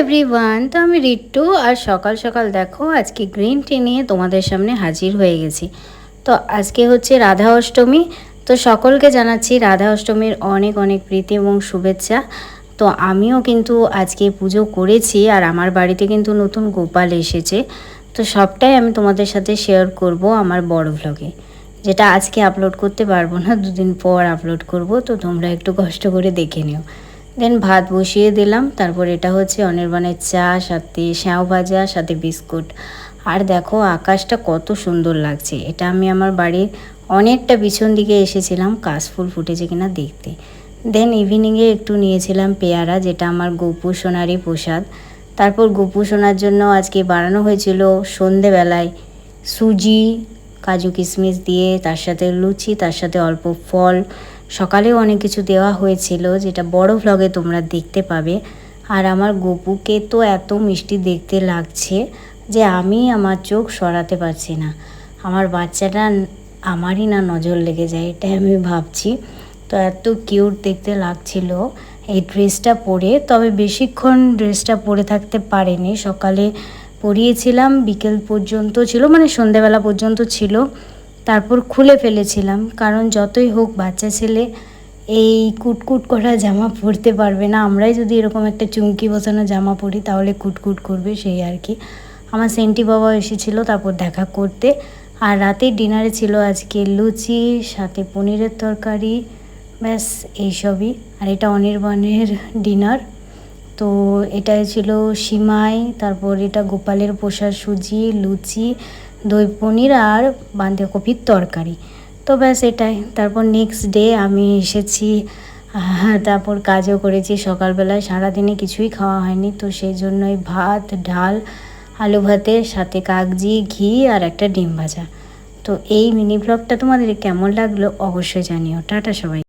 Everyone, তো আমি রিট্টু। আর সকাল সকাল দেখো আজকে গ্রিন টি নিয়ে তোমাদের সামনে হাজির হয়ে গেছি। তো আজকে হচ্ছে রাধা অষ্টমী। তো সকলকে জানাচ্ছি রাধা অষ্টমীর অনেক অনেক প্রীতি এবং শুভেচ্ছা। তো আমিও কিন্তু আজকে পুজো করেছি, আর আমার বাড়িতে কিন্তু নতুন গোপাল এসেছে। তো সবটাই আমি তোমাদের সাথে শেয়ার করব আমার বড় ভ্লগে, যেটা আজকে আপলোড করতে পারবো না, দুদিন পর আপলোড করব। তো তোমরা একটু কষ্ট করে দেখে নিও। দেন ভাত বসিয়ে দিলাম। তারপর এটা হচ্ছে অনির্বাণের চা, সাথে স্যাও ভাজা, সাথে বিস্কুট। আর দেখো আকাশটা কত সুন্দর লাগছে। এটা আমি আমার বাড়ির অনেকটা পিছন দিকে এসেছিলাম কাশফুল ফুটেছে কিনা দেখতে। দেন ইভিনিংয়ে একটু নিয়েছিলাম পেয়ারা, যেটা আমার গোপু সোনারই প্রসাদ। তারপর গোপু সোনার জন্য আজকে বানানো হয়েছিল সন্ধেবেলায় সুজি, কাজু কিশমিশ দিয়ে, তার সাথে লুচি, তার সাথে অল্প ফল। সকালেও অনেক কিছু দেওয়া হয়েছিল, যেটা বড় ভ্লগে তোমরা দেখতে পাবে। আর আমার গপুকে তো এত মিষ্টি দেখতে লাগছে যে আমি আমার চোখ সরাতে পারছি না। আমার বাচ্চাটা আমারই না নজর লেগে যায়, এটাই আমি ভাবছি। তো এত কিউট দেখতে লাগছিল এই ড্রেসটা পরে। তবে বেশিক্ষণ ড্রেসটা পরে থাকতে পারেনি। সকালে পরিয়েছিলাম, বিকেল পর্যন্ত ছিল, মানে সন্ধেবেলা পর্যন্ত ছিল। তারপর খুলে ফেলেছিলাম, কারণ যতই হোক বাচ্চা ছেলে এই কুটকুট করা জামা পরতে পারবে না। আমরাই যদি এরকম একটা চুমকি বসানো জামা পরি তাহলে কুটকুট করবে, সেই আর কি। আমার সেন্টি বাবা এসেছিলো তারপর দেখা করতে। আর রাতের ডিনারে ছিল আজকে লুচি, সাথে পনিরের তরকারি, ব্যাস এইসবই। আর এটা অনির্বাণের ডিনার। তো এটাই ছিল সিমাই, তারপর এটা গোপালের পোষা সুজি, লুচি, দই পনির আর বাঁধাকপির তরকারি। তো ব্যাস এটাই। তারপর নেক্সট ডে আমি এসেছি, তারপর কাজও করেছি সকালবেলায়। সারাদিনে কিছুই খাওয়া হয়নি, তো সেই জন্যই ভাত, ডাল, আলু ভাতের সাথে কাগজি, ঘি আর একটা ডিম ভাজা। তো এই মিনি ব্লগটা তোমাদের কেমন লাগলো অবশ্যই জানিও। টাটা সবাই।